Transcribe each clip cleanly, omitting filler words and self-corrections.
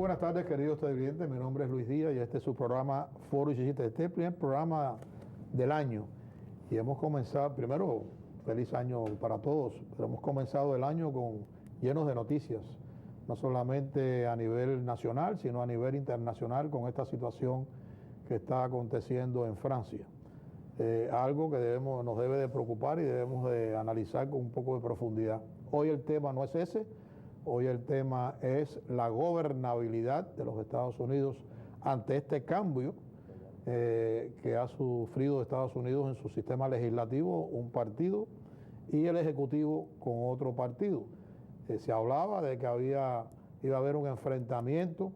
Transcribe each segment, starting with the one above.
buenas tardes, queridos televidentes. Mi nombre es Luis Díaz y este es su programa Foro y Chichita. Este es el primer programa del año y hemos comenzado, primero, feliz año para todos, pero hemos comenzado el año llenos de noticias, no solamente a nivel nacional, sino a nivel internacional con esta situación que está aconteciendo en Francia. Algo que nos debe de preocupar y debemos de analizar con un poco de profundidad. Hoy el tema no es ese. Hoy el tema es la gobernabilidad de los Estados Unidos ante este cambio que ha sufrido Estados Unidos en su sistema legislativo, un partido, y el ejecutivo con otro partido. Se hablaba de que iba a haber un enfrentamiento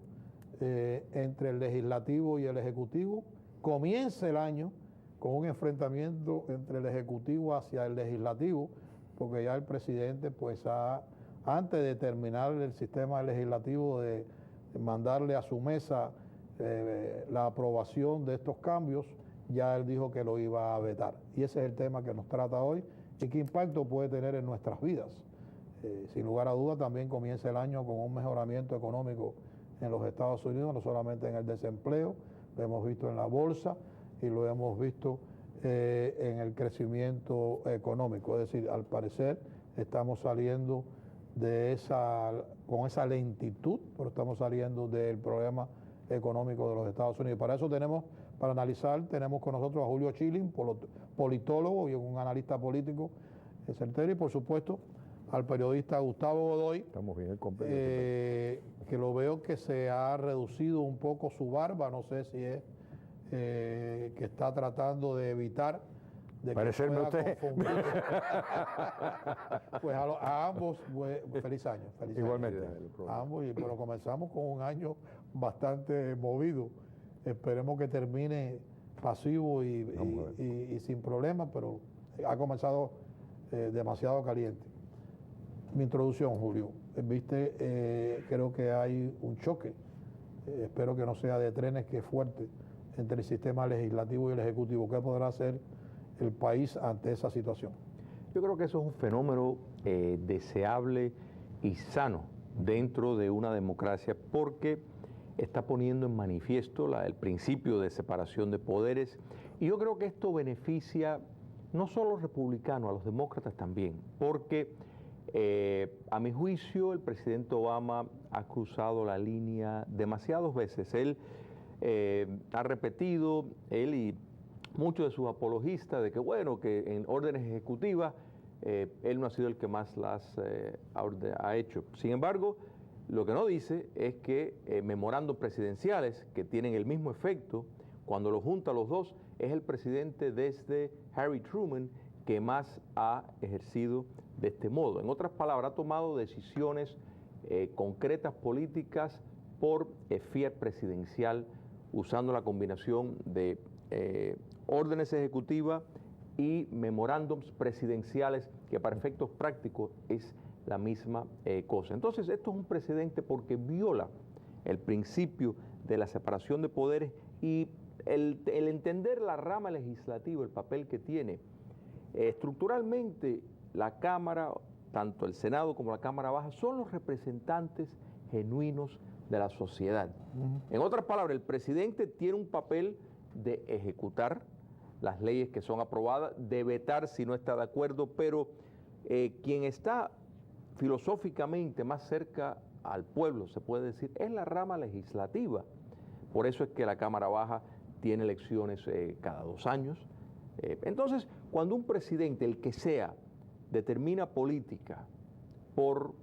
entre el legislativo y el ejecutivo. Comienza el año con un enfrentamiento entre el ejecutivo hacia el legislativo, porque ya el presidente pues antes de terminar el sistema legislativo, de mandarle a su mesa la aprobación de estos cambios, ya él dijo que lo iba a vetar. Y ese es el tema que nos trata hoy y qué impacto puede tener en nuestras vidas. Sin lugar a duda también comienza el año con un mejoramiento económico en los Estados Unidos, no solamente en el desempleo, lo hemos visto en la bolsa y lo hemos visto en el crecimiento económico. Es decir, al parecer estamos saliendo con esa lentitud, pero estamos saliendo del problema económico de los Estados Unidos. Para eso para analizar, tenemos con nosotros a Julio Schilling, politólogo y un analista político certero, y por supuesto al periodista Gustavo Godoy. Estamos bien, que lo veo que se ha reducido un poco su barba, no sé si es que está tratando de evitar de parecerme usted. Pues a ambos, feliz año. Igualmente. A ambos, pero comenzamos con un año bastante movido. Esperemos que termine pasivo y sin problemas, pero ha comenzado demasiado caliente. Mi introducción, Julio. Viste, creo que hay un choque, espero que no sea de trenes, que es fuerte, entre el sistema legislativo y el ejecutivo. ¿Qué podrá hacer el país ante esa situación? Yo creo que eso es un fenómeno deseable y sano dentro de una democracia, porque está poniendo en manifiesto el principio de separación de poderes, y yo creo que esto beneficia no solo a los republicanos, a los demócratas también, porque a mi juicio el presidente Obama ha cruzado la línea demasiadas veces. Él ha repetido, él y muchos de sus apologistas, de que bueno, que en órdenes ejecutivas él no ha sido el que más las ha hecho. Sin embargo, lo que no dice es que memorandos presidenciales que tienen el mismo efecto, cuando los junta los dos, es el presidente desde Harry Truman que más ha ejercido de este modo. En otras palabras, ha tomado decisiones concretas políticas por fiat presidencial, usando la combinación de órdenes ejecutivas y memorándums presidenciales, que para efectos prácticos es la misma cosa. Entonces, esto es un precedente porque viola el principio de la separación de poderes y el entender la rama legislativa, el papel que tiene. Estructuralmente, la Cámara, tanto el Senado como la Cámara Baja, son los representantes genuinos de la sociedad. En otras palabras, el presidente tiene un papel de ejecutar las leyes que son aprobadas, de vetar si no está de acuerdo, pero quien está filosóficamente más cerca al pueblo, se puede decir, es la rama legislativa. Por eso es que la Cámara Baja tiene elecciones cada 2 años. Entonces, cuando un presidente, el que sea, determina política por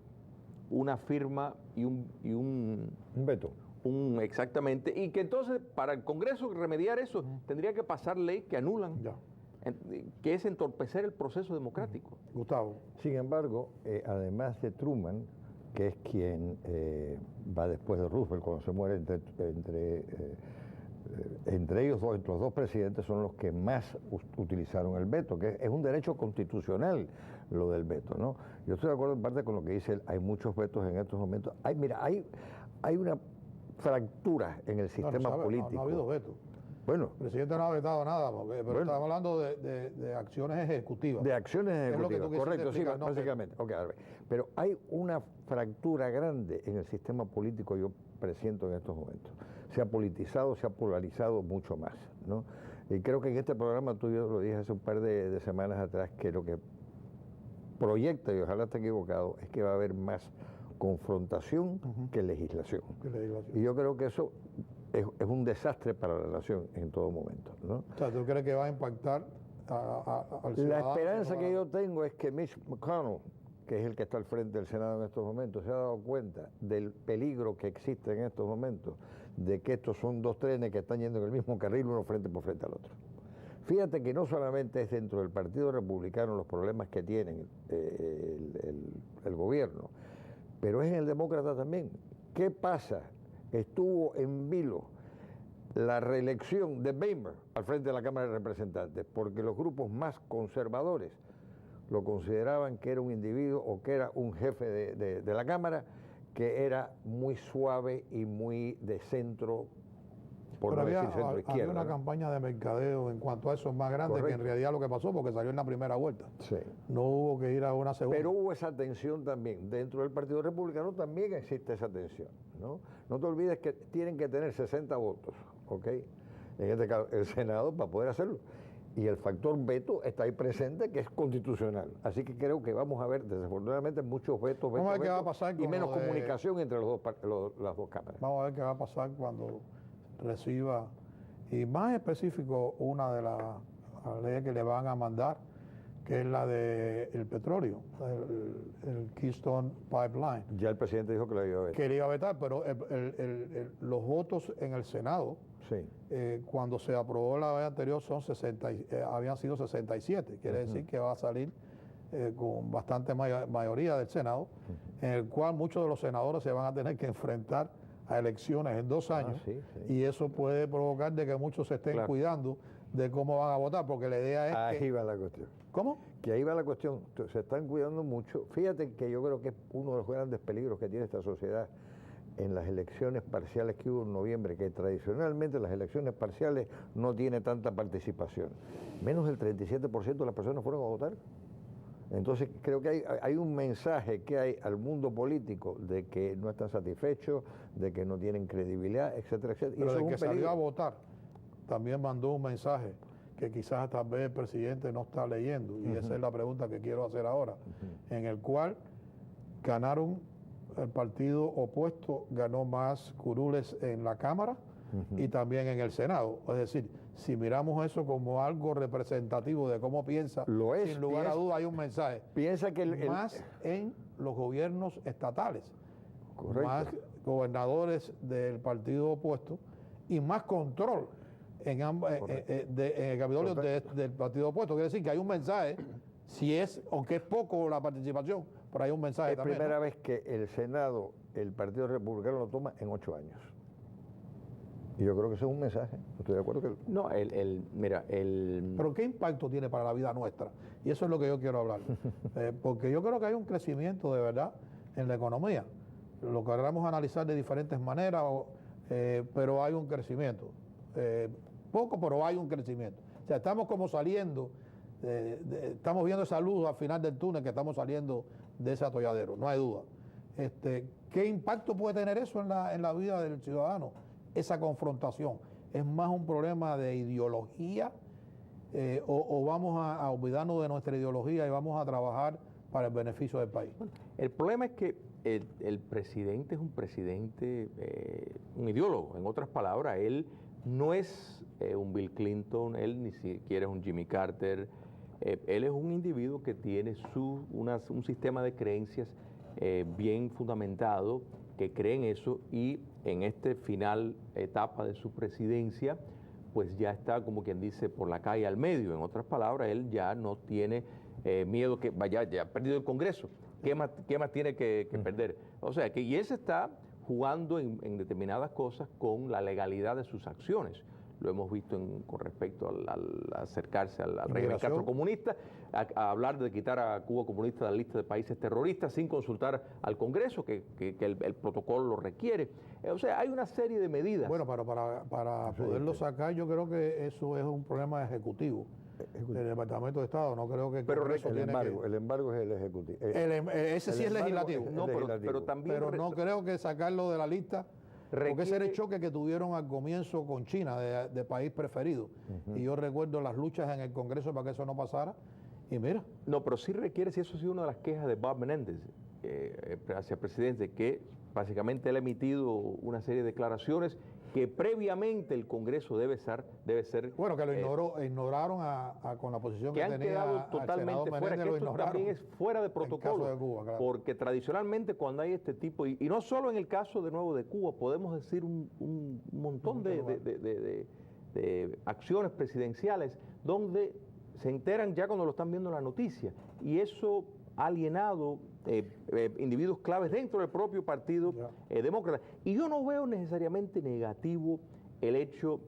una firma y un veto. Exactamente, y que entonces para el Congreso remediar eso tendría que pasar ley que anulan, que es entorpecer el proceso democrático. Gustavo. Sin embargo, además de Truman, que es quien va después de Roosevelt cuando se muere, entre ellos dos, entre los dos presidentes, son los que más utilizaron el veto, que es un derecho constitucional lo del veto, ¿no? Yo estoy de acuerdo en parte con lo que dice él, hay muchos vetos en estos momentos. Hay una fractura en el sistema político. No ha habido veto. Bueno, el presidente no ha vetado nada, pero estamos hablando de acciones ejecutivas. De acciones ejecutivas, correcto, sí, básicamente. Okay, pero hay una fractura grande en el sistema político, yo presiento en estos momentos. Se ha politizado, se ha polarizado mucho más, ¿no? Y creo que en este programa tú y yo lo dije hace un par de semanas atrás, que lo que proyecta, y ojalá esté equivocado, es que va a haber más confrontación que legislación. Y yo creo que eso es un desastre para la nación en todo momento, ¿no? O sea, ¿tú crees que va a impactar al ciudadano? La esperanza que yo tengo es que Mitch McConnell, que es el que está al frente del Senado en estos momentos, se ha dado cuenta del peligro que existe en estos momentos, de que estos son dos trenes que están yendo en el mismo carril, uno frente por frente al otro. Fíjate que no solamente es dentro del Partido Republicano los problemas que tienen el gobierno, pero es en el demócrata también. ¿Qué pasa? Estuvo en vilo la reelección de Boehner al frente de la Cámara de Representantes, porque los grupos más conservadores lo consideraban que era un individuo o que era un jefe de la Cámara que era muy suave y muy de centro, por no decir centro izquierda. Había una campaña de mercadeo en cuanto a eso más grande. Correcto. Que en realidad lo que pasó, porque salió en la primera vuelta. Sí. No hubo que ir a una segunda. Pero hubo esa tensión también. Dentro del Partido Republicano también existe esa tensión, ¿no? No te olvides que tienen que tener 60 votos, ¿ok? En este caso, el Senado para poder hacerlo. Y el factor veto está ahí presente, que es constitucional. Así que creo que vamos a ver, desafortunadamente, muchos vetos, vamos a ver qué va a pasar y menos comunicación entre las dos cámaras. Vamos a ver qué va a pasar cuando reciba, y más específico, una de las leyes que le van a mandar, que es la del petróleo, el Keystone Pipeline. Ya el presidente dijo que lo iba a vetar. Que le iba a vetar, pero los votos en el Senado, sí. Cuando se aprobó la vez anterior, habían sido 67. Quiere decir que va a salir con bastante mayoría del Senado, en el cual muchos de los senadores se van a tener que enfrentar a elecciones en 2 años, y eso puede provocar de que muchos se estén cuidando de cómo van a votar, porque la idea es ahí va la cuestión. ¿Cómo? Que ahí va la cuestión. Se están cuidando mucho. Fíjate que yo creo que es uno de los grandes peligros que tiene esta sociedad en las elecciones parciales que hubo en noviembre, que tradicionalmente las elecciones parciales no tiene tanta participación. Menos del 37% de las personas fueron a votar. Entonces creo que hay un mensaje que hay al mundo político de que no están satisfechos, de que no tienen credibilidad, etcétera, etcétera. Pero el que salió a votar también mandó un mensaje que quizás tal vez el presidente no está leyendo, y esa es la pregunta que quiero hacer ahora, en el cual ganaron, el partido opuesto ganó más curules en la Cámara y también en el Senado. Es decir, si miramos eso como algo representativo de cómo piensa, sin lugar a duda hay un mensaje. Piensa que más en los gobiernos estatales, correcto, más gobernadores del partido opuesto y más control en el Capitolio del partido opuesto. Quiere decir que hay un mensaje, si es, aunque es poco la participación, pero hay un mensaje también. Es la primera vez que el Senado, el Partido Republicano lo toma en 8 años. Y yo creo que eso es un mensaje. Estoy de acuerdo que... No, Pero ¿qué impacto tiene para la vida nuestra? Y eso es lo que yo quiero hablar. Porque yo creo que hay un crecimiento de verdad en la economía. Lo queramos analizar de diferentes maneras, pero hay un crecimiento. Poco, pero hay un crecimiento. O sea, estamos como saliendo, estamos viendo esa luz al final del túnel, que estamos saliendo de ese atolladero, no hay duda. ¿Qué impacto puede tener eso en la vida del ciudadano? Esa confrontación. ¿Es más un problema de ideología o vamos a olvidarnos de nuestra ideología y vamos a trabajar para el beneficio del país? Bueno, el problema es que el presidente es un presidente, un ideólogo. En otras palabras, él no es un Bill Clinton, él ni siquiera es un Jimmy Carter. Él es un individuo que tiene un sistema de creencias bien fundamentado, que cree en eso, y en esta final etapa de su presidencia, pues ya está, como quien dice, por la calle al medio. En otras palabras, él ya no tiene miedo que vaya, ya ha perdido el Congreso. ¿Qué más tiene que perder? O sea, y él se está jugando en determinadas cosas con la legalidad de sus acciones. Lo hemos visto con respecto al acercarse al régimen Castro comunista, a hablar de quitar a Cuba comunista de la lista de países terroristas sin consultar al Congreso, que el protocolo lo requiere. O sea, hay una serie de medidas. Bueno, pero para poderlo sacar, yo creo que eso es un problema ejecutivo del Departamento de Estado. No creo que el Congreso el embargo es el ejecutivo. Ese sí es legislativo. Pero también... Pero no creo que sacarlo de la lista Porque ese era el choque que tuvieron al comienzo con China, de país preferido. Y yo recuerdo las luchas en el Congreso para que eso no pasara. Y mira. No, pero sí requiere, si eso ha sido una de las quejas de Bob Menéndez hacia el presidente, que básicamente él ha emitido una serie de declaraciones que previamente el Congreso debe ser bueno, que lo ignoraron con la posición que han tenía quedado totalmente fuera, que esto también es fuera de protocolo, caso de Cuba, claro. Porque tradicionalmente cuando hay este tipo, y no solo en el caso de nuevo de Cuba, podemos decir un montón de acciones presidenciales donde se enteran ya cuando lo están viendo en la noticia, y eso ha alienado individuos claves dentro del propio partido demócrata. Y yo no veo necesariamente negativo el hecho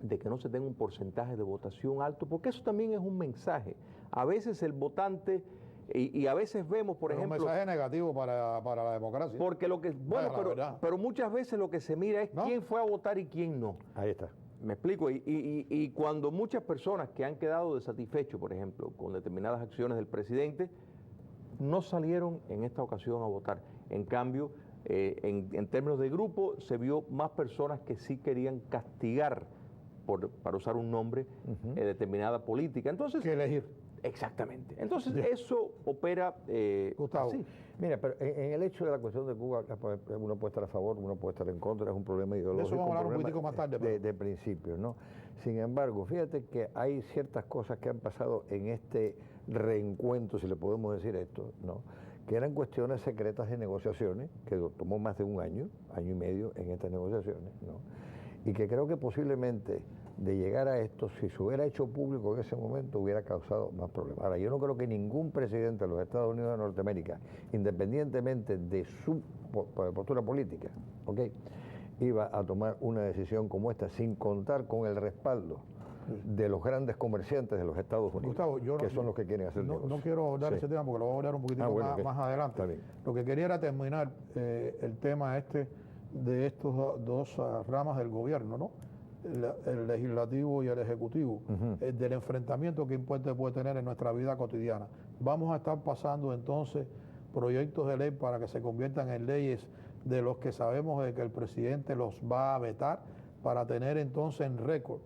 de que no se tenga un porcentaje de votación alto, porque eso también es un mensaje. A veces el votante, y a veces vemos, por ejemplo... un mensaje negativo para la democracia. Porque lo que... Bueno, pero muchas veces lo que se mira es quién fue a votar y quién no. Ahí está. Me explico, y cuando muchas personas que han quedado desatisfechos, por ejemplo, con determinadas acciones del presidente, no salieron en esta ocasión a votar. En cambio, en términos de grupo, se vio más personas que sí querían castigar, para usar un nombre, determinada política. Entonces, que elegir. Exactamente. Entonces, eso opera... Gustavo. así. Mira, pero en el hecho de la cuestión de Cuba, uno puede estar a favor, uno puede estar en contra, es un problema ideológico. De eso vamos a hablar un poquitico más tarde. De principio, ¿no? Sin embargo, fíjate que hay ciertas cosas que han pasado en este reencuentro, si le podemos decir esto, ¿no? Que eran cuestiones secretas de negociaciones, que tomó más de un año y medio en estas negociaciones, ¿no? Y que creo que posiblemente de llegar a esto, si se hubiera hecho público en ese momento, hubiera causado más problemas. Ahora, yo no creo que ningún presidente de los Estados Unidos de Norteamérica, independientemente de su postura política, ¿ok?, iba a tomar una decisión como esta sin contar con el respaldo de los grandes comerciantes de los Estados Unidos, Gustavo, que son los que quieren hacer negocios. No quiero abordar ese tema porque lo voy a abordar un poquitico más adelante. Lo que quería era terminar el tema de estos dos ramas del gobierno, ¿no? El legislativo y el ejecutivo, del enfrentamiento que impuesto puede tener en nuestra vida cotidiana. Vamos a estar pasando entonces proyectos de ley para que se conviertan en leyes de los que sabemos de que el presidente los va a vetar, para tener entonces en récord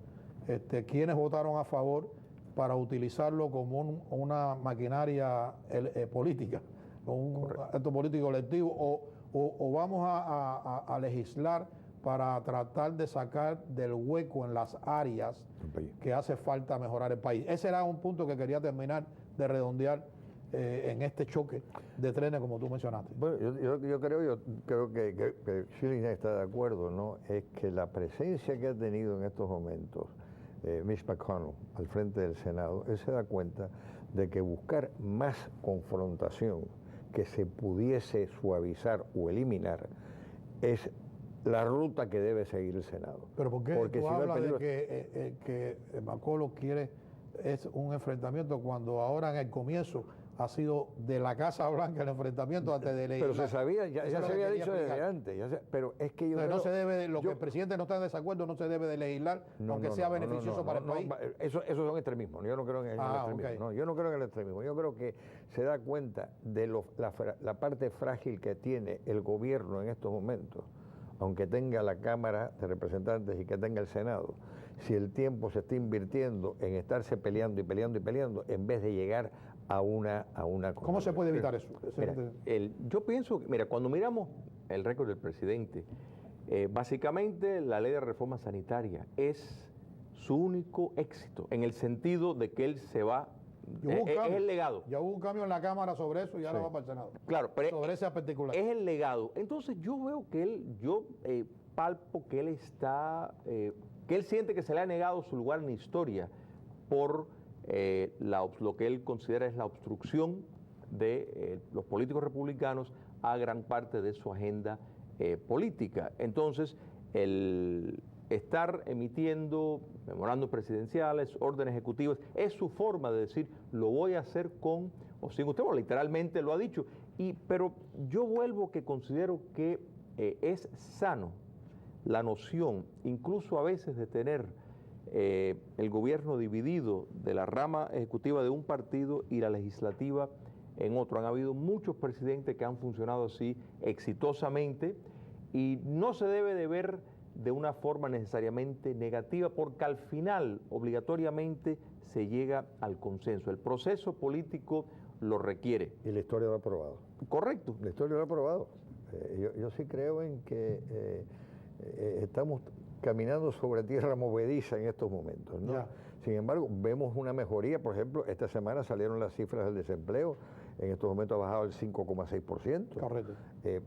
quienes votaron a favor, para utilizarlo como una maquinaria política, un acto político colectivo, o vamos a legislar para tratar de sacar del hueco en las áreas que hace falta mejorar el país. Ese era un punto que quería terminar de redondear en este choque de trenes, como tú mencionaste. Bueno, yo creo que Schilling está de acuerdo, ¿no? Es que la presencia que ha tenido en estos momentos Mitch McConnell al frente del Senado, él se da cuenta de que buscar más confrontación que se pudiese suavizar o eliminar es la ruta que debe seguir el Senado. ¿Pero por qué Porque tú si hablas de que McConnell quiere un enfrentamiento cuando ahora en el comienzo ha sido de la Casa Blanca el enfrentamiento antes de legislar? Pero se sabía, ya se había dicho desde antes, pero es que yo creo, no se debe, que el presidente no está en desacuerdo, no se debe de legislar, aunque sea beneficioso para el país. Eso son extremismos, yo no creo en el extremismo. Okay. No, yo no creo en el extremismo, yo creo que se da cuenta de la parte frágil que tiene el gobierno en estos momentos, aunque tenga la Cámara de Representantes y que tenga el Senado. Si el tiempo se está invirtiendo en estarse peleando y peleando y peleando, en vez de llegar a una ¿Cómo se puede evitar eso? Mira, yo pienso que, mira, cuando miramos el récord del presidente, básicamente la ley de reforma sanitaria es su único éxito, en el sentido de que él se va, es el legado. Ya hubo un cambio en la Cámara sobre eso y ahora va para el Senado. Claro, pero sobre esa particular. Es el legado. Entonces yo veo que yo palpo que él está, que él siente que se le ha negado su lugar en la historia por lo que él considera es la obstrucción de los políticos republicanos a gran parte de su agenda política. Entonces, el estar emitiendo memorandos presidenciales, órdenes ejecutivas, es su forma de decir, lo voy a hacer con o sin usted, bueno, literalmente lo ha dicho. Pero yo vuelvo que considero que es sano la noción, incluso a veces de tener el gobierno dividido de la rama ejecutiva de un partido y la legislativa en otro. Han habido muchos presidentes que han funcionado así exitosamente Y no se debe de ver de una forma necesariamente negativa, porque al final obligatoriamente se llega al consenso. El proceso político lo requiere. Y la historia lo ha probado. Correcto. La historia lo ha probado. Yo sí creo en que estamos caminando sobre tierra movediza en estos momentos, ¿no? Sin embargo, vemos una mejoría. Por ejemplo, esta semana salieron las cifras del desempleo. En estos momentos ha bajado el 5,6%. Correcto.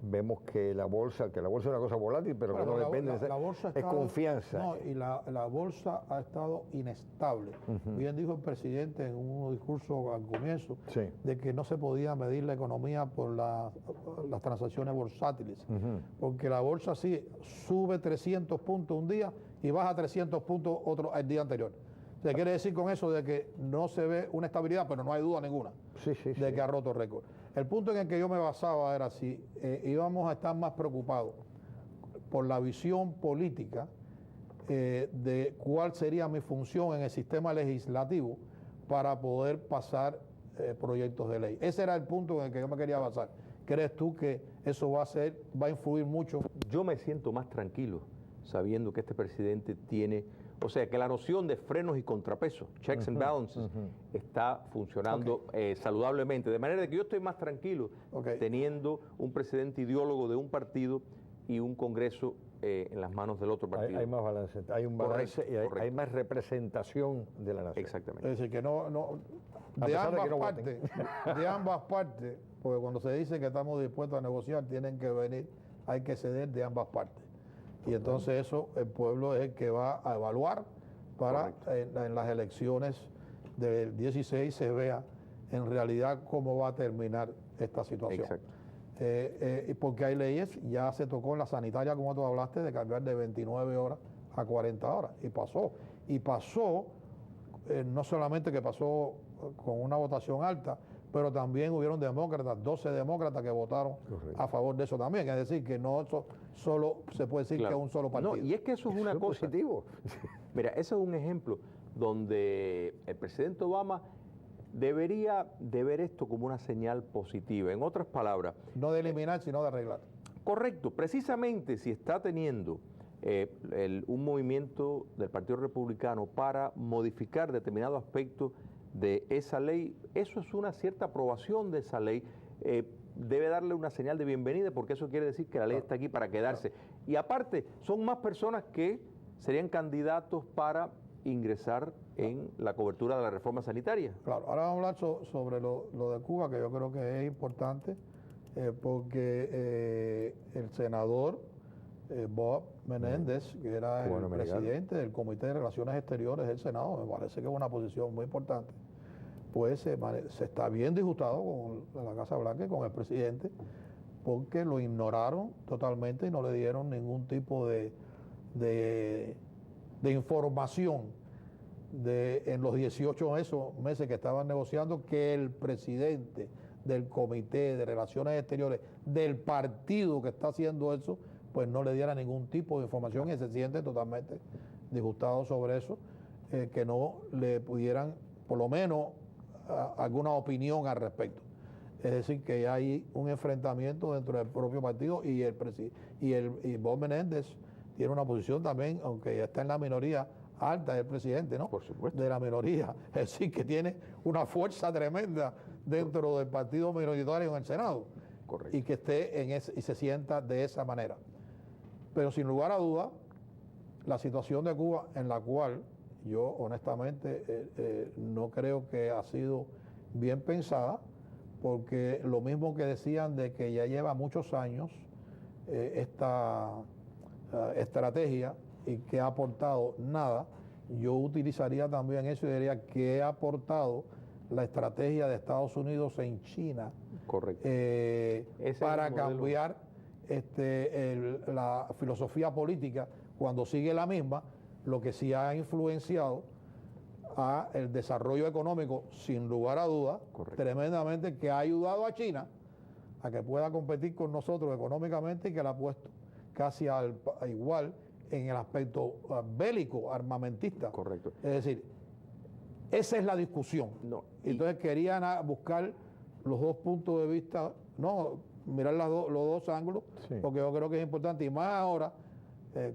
Vemos que la bolsa es una cosa volátil, pero que no depende la bolsa es confianza. No, y la bolsa ha estado inestable. Bien dijo el presidente en un discurso al comienzo, de que no se podía medir la economía por las transacciones bursátiles, porque la bolsa sí sube 300 puntos un día y baja 300 puntos el día anterior. Se quiere decir con eso de que no se ve una estabilidad, pero no hay duda ninguna de que ha roto récord. El punto en el que yo me basaba era si íbamos a estar más preocupados por la visión política de cuál sería mi función en el sistema legislativo para poder pasar proyectos de ley. Ese era el punto en el que yo me quería basar. ¿Crees tú que eso va a influir mucho? Yo me siento más tranquilo sabiendo que este presidente tiene... O sea, que la noción de frenos y contrapesos, checks and balances, está funcionando saludablemente. De manera que yo estoy más tranquilo teniendo un presidente ideólogo de un partido y un Congreso en las manos del otro partido. Hay más balance, hay un balance y hay más representación de la nación. Exactamente. Es decir, que de ambas partes, porque cuando se dice que estamos dispuestos a negociar, hay que ceder de ambas partes. Y entonces eso el pueblo es el que va a evaluar para en las elecciones del 16 se vea en realidad cómo va a terminar esta situación. Exacto. Porque hay leyes, ya se tocó en la sanitaria, como tú hablaste, de cambiar de 29 horas a 40 horas. Y pasó, no solamente que pasó con una votación alta, pero también hubieron demócratas, 12 demócratas que votaron a favor de eso también. Es decir, que no solo se puede decir que es un solo partido. No, y es que eso es una cosa. Positivo. Mira, ese es un ejemplo donde el presidente Obama debería de ver esto como una señal positiva. En otras palabras... No de eliminar, sino de arreglar. Correcto. Precisamente si está teniendo un movimiento del Partido Republicano para modificar determinados aspectos de esa ley, eso es una cierta aprobación de esa ley, debe darle una señal de bienvenida, porque eso quiere decir que la ley está aquí para quedarse. Y aparte, son más personas que serían candidatos para ingresar en la cobertura de la reforma sanitaria. Claro, ahora vamos a hablar sobre lo de Cuba, que yo creo que es importante, porque el senador Bob Menéndez, que era el presidente del Comité de Relaciones Exteriores del Senado, me parece que es una posición muy importante, pues se está bien disgustado con la Casa Blanca y con el presidente, porque lo ignoraron totalmente y no le dieron ningún tipo de información en los 18 meses que estaban negociando, que el presidente del Comité de Relaciones Exteriores del partido que está haciendo eso, pues no le diera ningún tipo de información y se siente totalmente disgustado sobre eso, que no le pudieran por lo menos alguna opinión al respecto. Es decir, que hay un enfrentamiento dentro del propio partido y Bob Menéndez tiene una posición también, aunque ya está en la minoría alta, del presidente, ¿no? Por supuesto. De la minoría. Es decir, que tiene una fuerza tremenda dentro del partido minoritario en el Senado. Correcto. Y que esté y se sienta de esa manera. Pero sin lugar a duda, la situación de Cuba, en la cual yo honestamente no creo que ha sido bien pensada, porque lo mismo que decían de que ya lleva muchos años esta estrategia y que ha aportado nada, yo utilizaría también eso y diría que ha aportado la estrategia de Estados Unidos en China. Correcto. Para cambiar la filosofía política cuando sigue la misma, lo que sí ha influenciado a el desarrollo económico, sin lugar a dudas, tremendamente, que ha ayudado a China a que pueda competir con nosotros económicamente y que la ha puesto casi a igual en el aspecto bélico, armamentista. Correcto. Es decir, esa es la discusión. No, Entonces querían buscar los dos puntos de vista, no mirar los dos ángulos, Sí. porque yo creo que es importante, y más ahora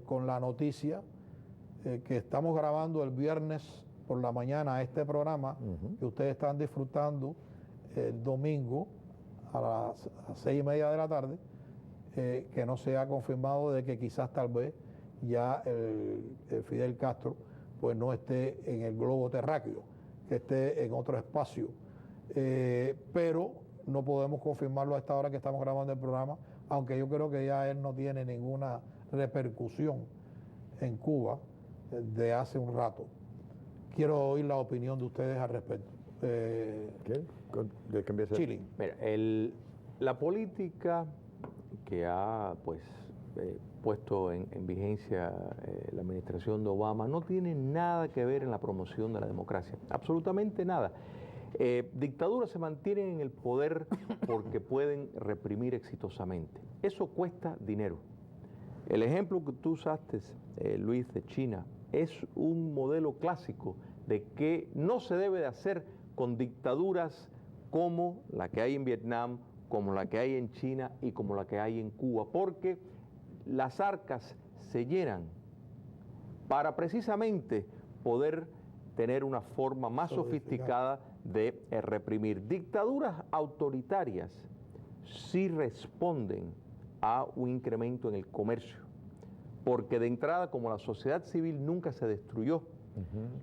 con la noticia que estamos grabando el viernes por la mañana este programa, que ustedes están disfrutando el domingo a las 6:30 de la tarde, que no se ha confirmado de que quizás tal vez ya el Fidel Castro pues no esté en el globo terráqueo, que esté en otro espacio. Pero no podemos confirmarlo a esta hora que estamos grabando el programa, aunque yo creo que ya él no tiene ninguna repercusión en Cuba de hace un rato. Quiero oír la opinión de ustedes al respecto. ¿Qué? ¿De qué empieza? Chile. Mira, la política que ha puesto en vigencia la administración de Obama no tiene nada que ver en la promoción de la democracia, absolutamente nada. Dictaduras se mantienen en el poder porque pueden reprimir exitosamente. Eso cuesta dinero. El ejemplo que tú usaste, Luis, de China, es un modelo clásico de que no se debe de hacer con dictaduras como la que hay en Vietnam, como la que hay en China y como la que hay en Cuba, porque las arcas se llenan para precisamente poder tener una forma más sofisticada de reprimir. Dictaduras autoritarias sí responden a un incremento en el comercio, porque de entrada, como la sociedad civil nunca se destruyó,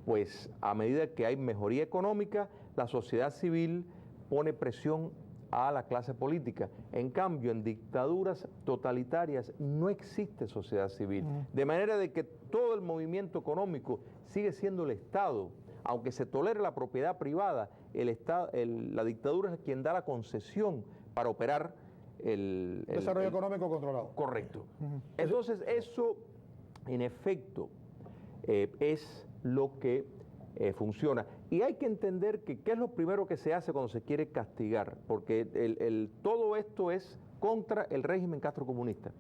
pues a medida que hay mejoría económica, la sociedad civil pone presión a la clase política. En cambio, en dictaduras totalitarias no existe sociedad civil, de manera de que todo el movimiento económico sigue siendo el Estado. Aunque se tolere la propiedad privada, la dictadura es quien da la concesión para operar el desarrollo económico controlado. Correcto. Entonces, eso, en efecto, es lo que funciona. Y hay que entender que qué es lo primero que se hace cuando se quiere castigar, porque todo esto es contra el régimen castrocomunista,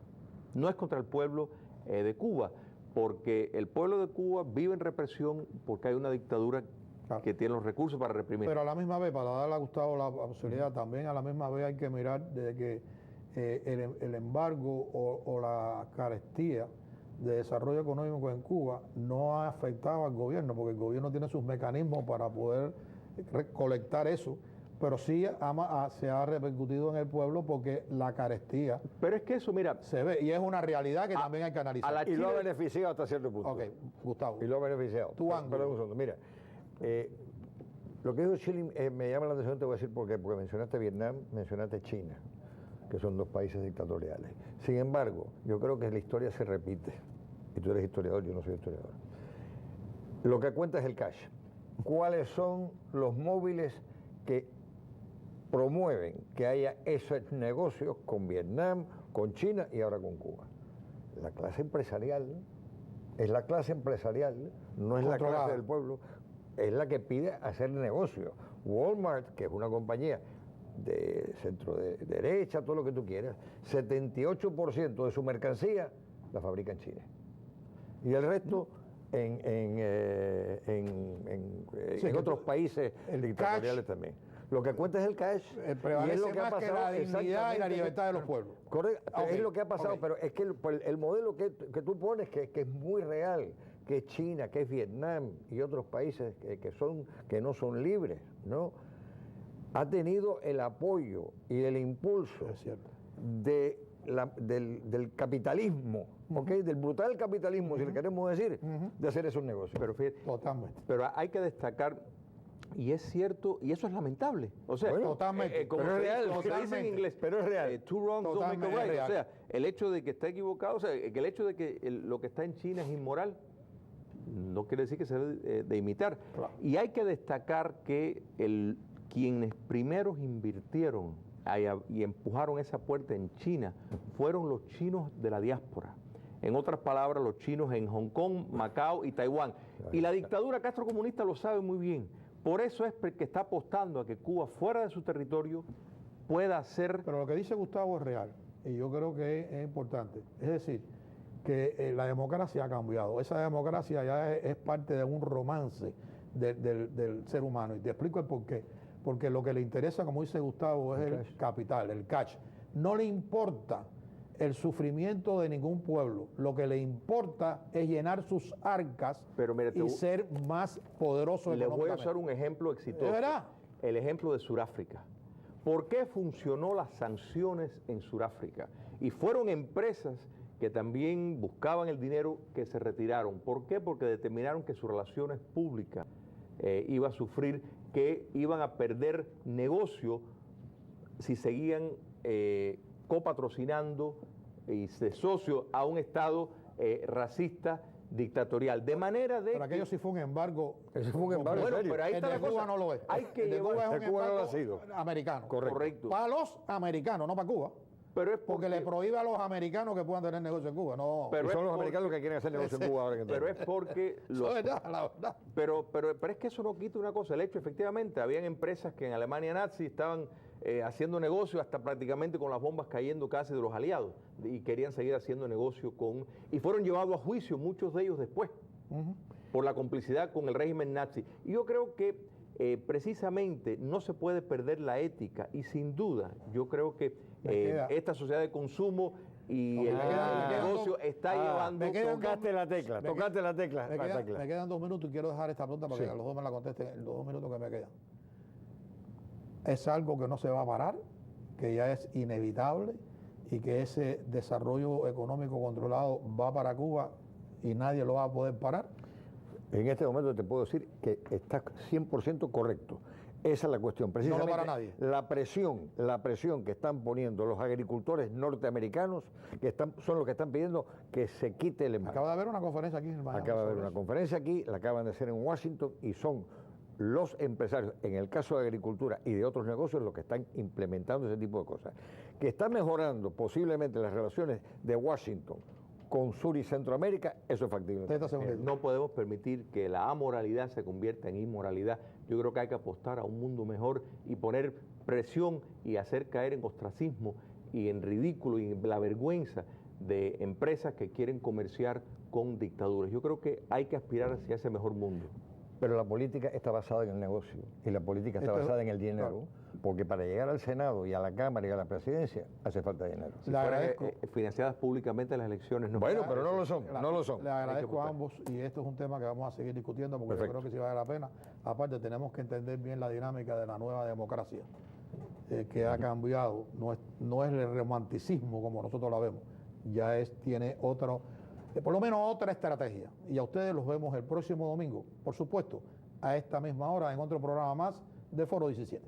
no es contra el pueblo de Cuba, porque el pueblo de Cuba vive en represión porque hay una dictadura que tiene los recursos para reprimir. Pero a la misma vez, para darle a Gustavo la posibilidad, también a la misma vez hay que mirar de que el embargo o la carestía de desarrollo económico en Cuba no ha afectado al gobierno, porque el gobierno tiene sus mecanismos para poder recolectar eso, pero sí se ha repercutido en el pueblo porque la carestía Pero es que eso, mira, se ve, y es una realidad que también hay que analizar. Y lo ha beneficiado hasta cierto punto. Ok, Gustavo. Y lo ha beneficiado. Tu ángulo. Perdón un segundo. Mira, lo que dijo Chile me llama la atención, te voy a decir por qué. Porque mencionaste Vietnam, mencionaste China, que son dos países dictatoriales. Sin embargo, yo creo que la historia se repite. Y tú eres historiador, yo no soy historiador. Lo que cuenta es el cash. ¿Cuáles son los móviles que promueven que haya esos negocios con Vietnam, con China y ahora con Cuba? La clase empresarial, es la clase empresarial, no es la clase del pueblo, es la que pide hacer negocio. Walmart, que es una compañía de centro de derecha, todo lo que tú quieras, 78% de su mercancía la fabrica en China. Y el resto en otros países dictatoriales también. Lo que cuenta es el cash. Prevalece y es lo que más ha pasado, que la dignidad y la libertad de los pueblos. Correcto, es lo que ha pasado, ok. pero es que el modelo que tú pones, que es muy real, que es China, que es Vietnam y otros países que no son libres, ¿no? Ha tenido el apoyo y el impulso Es cierto. del capitalismo, ¿ok? Del brutal capitalismo, si le queremos decir, de hacer esos negocios. pero fíjate, Totalmente. pero hay que destacar, y es cierto, y eso es lamentable. O sea, Bueno, totalmente. como Pero es se real, como se dice en totalmente. inglés, Pero es real. Two wrongs don't make a Totalmente right. real. O sea, el hecho de que está equivocado, o sea, que el hecho de que lo que está en China es inmoral, no quiere decir que se debe de imitar. Claro. Y hay que destacar que quienes primeros invirtieron y empujaron esa puerta en China fueron los chinos de la diáspora. En otras palabras, los chinos en Hong Kong, Macao y Taiwán. Y la dictadura castrocomunista lo sabe muy bien. Por eso es que está apostando a que Cuba, fuera de su territorio, pueda hacer... Pero lo que dice Gustavo es real, y yo creo que es importante. Es decir, que la democracia ha cambiado. Esa democracia ya es parte de un romance del ser humano. Y te explico el por qué. Porque lo que le interesa, como dice Gustavo, es el capital, el cash. no le importa el sufrimiento de ningún pueblo. Lo que le importa es llenar sus arcas y ser más poderoso económicamente. Les voy a económicamente. usar un ejemplo exitoso. ¿De verdad? El ejemplo de Sudáfrica. ¿Por qué funcionó las sanciones en Sudáfrica? Y fueron empresas que también buscaban el dinero que se retiraron. ¿Por qué? Porque determinaron que sus relaciones públicas iba a sufrir, que iban a perder negocio si seguían copatrocinando y de socio a un Estado racista, dictatorial. De manera de... Pero aquello sí fue un embargo. Eso fue un embargo Bueno, serio. pero ahí El está de la Cuba cosa. no lo es. Hay que El de Cuba llevar... es un El Cuba no lo ha embargo sido. americano. Correcto. Para los americanos, no para Cuba. Pero es Porque le prohíbe a los americanos que puedan tener negocio en Cuba. No. Pero Y son es los porque- americanos que quieren hacer negocio en Cuba ahora que Pero es porque... Eso es verdad, la verdad. Pero es que eso no quita una cosa, el hecho efectivamente, habían empresas que en Alemania nazi estaban haciendo negocio hasta prácticamente con las bombas cayendo casi de los aliados y querían seguir haciendo negocio con... Y fueron llevados a juicio muchos de ellos después por la complicidad con el régimen nazi. Y yo creo que precisamente no se puede perder la ética y sin duda yo creo que esta sociedad de consumo y el negocio está llevando... Tocaste la tecla, tocaste la tecla. Me quedan 2 minutos y quiero dejar esta pregunta para que los dos me la contesten en los 2 minutos que me quedan. Es algo que no se va a parar, que ya es inevitable y que ese desarrollo económico controlado va para Cuba y nadie lo va a poder parar. En este momento te puedo decir que está 100% correcto. Esa es la cuestión. Precisamente para nadie. La presión que están poniendo los agricultores norteamericanos, son los que están pidiendo que se quite el embargo. Acaba de haber una conferencia aquí en el Miami. Acaba de haber una conferencia aquí, la acaban de hacer en Washington y son los empresarios, en el caso de agricultura y de otros negocios, los que están implementando ese tipo de cosas. Que está mejorando posiblemente las relaciones de Washington con Sur y Centroamérica, eso es factible. No podemos permitir que la amoralidad se convierta en inmoralidad. Yo creo que hay que apostar a un mundo mejor y poner presión y hacer caer en ostracismo y en ridículo y en la vergüenza de empresas que quieren comerciar con dictaduras. Yo creo que hay que aspirar hacia ese mejor mundo. Pero la política está basada en el negocio y la política está basada en el dinero, porque para llegar al Senado y a la Cámara y a la Presidencia hace falta dinero. Si fueran financiadas públicamente las elecciones, no. Bueno, pero no lo son, no lo son. Le agradezco a ambos y esto es un tema que vamos a seguir discutiendo porque yo creo que sí vale la pena. Aparte, tenemos que entender bien la dinámica de la nueva democracia que ha cambiado. No es el romanticismo como nosotros la vemos, ya tiene otro... por lo menos otra estrategia. Y a ustedes los vemos el próximo domingo, por supuesto, a esta misma hora, en otro programa más de Foro 17.